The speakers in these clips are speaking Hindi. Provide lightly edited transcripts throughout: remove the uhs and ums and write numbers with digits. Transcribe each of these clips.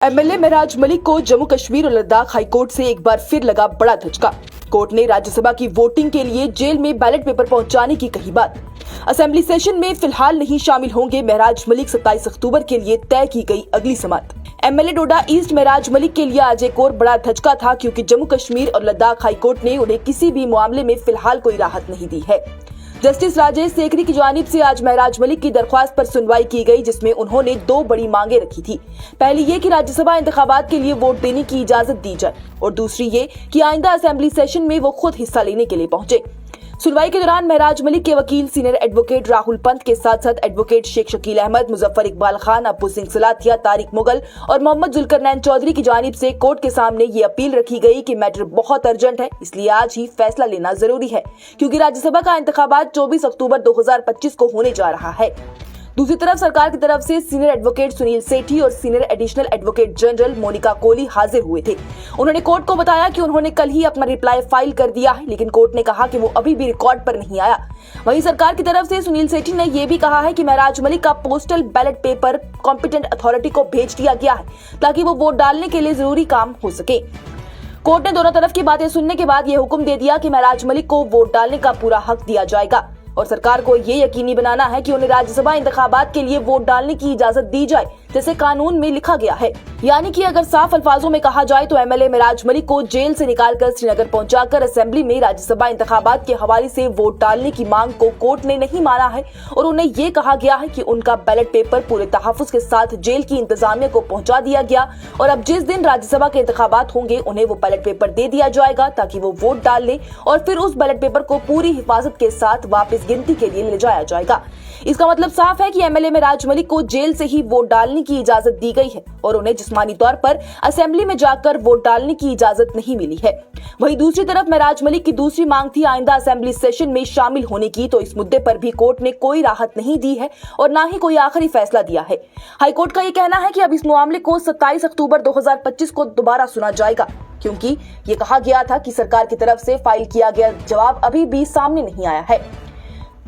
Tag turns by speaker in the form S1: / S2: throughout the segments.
S1: एमएलए महराज मलिक को जम्मू कश्मीर और लद्दाख हाईकोर्ट से एक बार फिर लगा बड़ा धचका। कोर्ट ने राज्यसभा की वोटिंग के लिए जेल में बैलेट पेपर पहुंचाने की कही बात। असेंबली सेशन में फिलहाल नहीं शामिल होंगे महराज मलिक। 27 अक्टूबर के लिए तय की गई अगली समात। एमएलए डोडा ईस्ट महराज मलिक के लिए आज एक और बड़ा धचका था, क्योंकि जम्मू कश्मीर और लद्दाख हाईकोर्ट ने उन्हें किसी भी मामले में फिलहाल कोई राहत नहीं दी है। जस्टिस राजेश सेकरी की जानिब से आज महराज मलिक की दरख्वास्त पर सुनवाई की गई, जिसमें उन्होंने दो बड़ी मांगे रखी थी। पहली ये कि राज्यसभा इंतखाबात के लिए वोट देने की इजाजत दी जाए और दूसरी ये कि आइंदा असेंबली सेशन में वो खुद हिस्सा लेने के लिए पहुंचे। सुनवाई के दौरान महराज मलिक के वकील सीनियर एडवोकेट राहुल पंत के साथ साथ एडवोकेट शेख शकील अहमद, मुजफ्फर इकबाल खान, अब्बू सिंह सलाथिया, तारिक मुगल और मोहम्मद जुल्करनैन चौधरी की जानिब से कोर्ट के सामने ये अपील रखी गई कि मैटर बहुत अर्जेंट है, इसलिए आज ही फैसला लेना जरूरी है, क्योंकि राज्यसभा का इंतखाबात 24 अक्टूबर 2025 को होने जा रहा है। दूसरी तरफ सरकार की तरफ से सीनियर एडवोकेट सुनील सेठी और senior additional advocate general Monika Kohli हाजिर हुए थे। उन्होंने कोर्ट को बताया कि उन्होंने कल ही अपना रिप्लाई फाइल कर दिया है, लेकिन कोर्ट ने कहा कि वो अभी भी रिकॉर्ड पर नहीं आया। वहीं सरकार की तरफ से सुनील सेठी ने यह भी कहा है कि महराज मलिक का postal ballot paper competent authority को भेज दिया गया है, ताकि वो वोट डालने के लिए जरूरी काम हो सके। कोर्ट ने दोनों तरफ की बातें सुनने के बाद यह हुक्म दे दिया कि महराज मलिक को वोट डालने का पूरा हक दिया जाएगा और सरकार को ये यकीनी बनाना है कि उन्हें राज्यसभा इंतखाबात के लिए वोट डालने की इजाजत दी जाए, जैसे कानून में लिखा गया है। यानी कि अगर साफ अल्फाजों में कहा जाए तो एमएलए महराज मलिक को जेल से निकालकर श्रीनगर पहुंचाकर असेंबली में राज्यसभा इंतखाबात के हवाले से वोट डालने की मांग को कोर्ट ने नहीं माना है और उन्हें ये कहा गया है कि उनका बैलेट पेपर पूरे तहफ्फुज के साथ जेल की इंतजामिया को पहुंचा दिया गया और अब जिस दिन राज्यसभा के इंतखाबात होंगे उन्हें वो बैलेट पेपर दे दिया जाएगा, ताकि वो वोट डाल ले और फिर उस बैलेट पेपर को पूरी हिफाजत के साथ वापस गिनती के लिए ले जाया जाएगा। इसका मतलब साफ है कि एमएलए महराज मलिक को जेल से ही वोट डालने की इजाजत दी गई है और उन्हें जिस्मानी तौर पर असेंबली में जाकर वोट डालने की इजाजत नहीं मिली है। वहीं दूसरी तरफ महराज मलिक की दूसरी मांग थी आइंदा असेंबली सेशन में शामिल होने की, तो इस मुद्दे पर भी कोर्ट ने कोई राहत नहीं दी है और न ही कोई आखिरी फैसला दिया है। हाईकोर्ट का ये कहना है कि अब इस मामले को 27 अक्टूबर 2025 को दोबारा सुना जाएगा, क्योंकि ये कहा गया था कि सरकार की तरफ से फाइल किया गया जवाब अभी भी सामने नहीं आया है।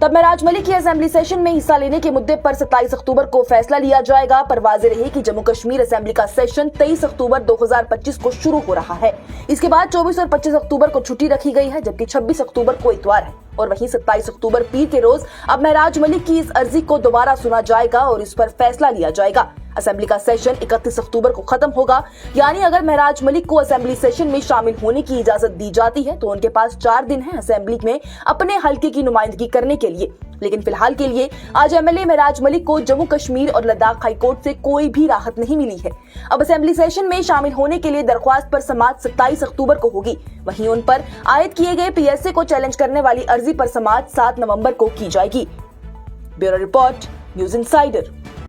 S1: तब महराज मलिक की असेंबली सेशन में हिस्सा लेने के मुद्दे पर 27 अक्टूबर को फैसला लिया जाएगा। पर वाज़ेह रहे कि जम्मू कश्मीर असेंबली का सेशन 23 अक्टूबर 2025 को शुरू हो रहा है। इसके बाद 24 और 25 अक्टूबर को छुट्टी रखी गई है, जबकि 26 अक्टूबर को इतवार है और वहीं 27 अक्टूबर पीर के रोज अब महराज मलिक की इस अर्जी को दोबारा सुना जाएगा और इस पर फैसला लिया जाएगा। असेंबली का सेशन 31 अक्टूबर को खत्म होगा, यानी अगर महराज मलिक को असेंबली सेशन में शामिल होने की इजाजत दी जाती है तो उनके पास 4 दिन है असेंबली में अपने हल्के की नुमाइंदगी करने के लिए। लेकिन फिलहाल के लिए आज एमएलए महराज मलिक को जम्मू कश्मीर और लद्दाख हाईकोर्ट से कोई भी राहत नहीं मिली है। अब असेंबली सेशन में शामिल होने के लिए दरख्वास्त पर समाअत 27 अक्टूबर को होगी। वहीं उन पर आयद किए गए पीएसए को चैलेंज करने वाली अर्जी पर समाअत 7 नवंबर को की जाएगी। Bureau report, news insider.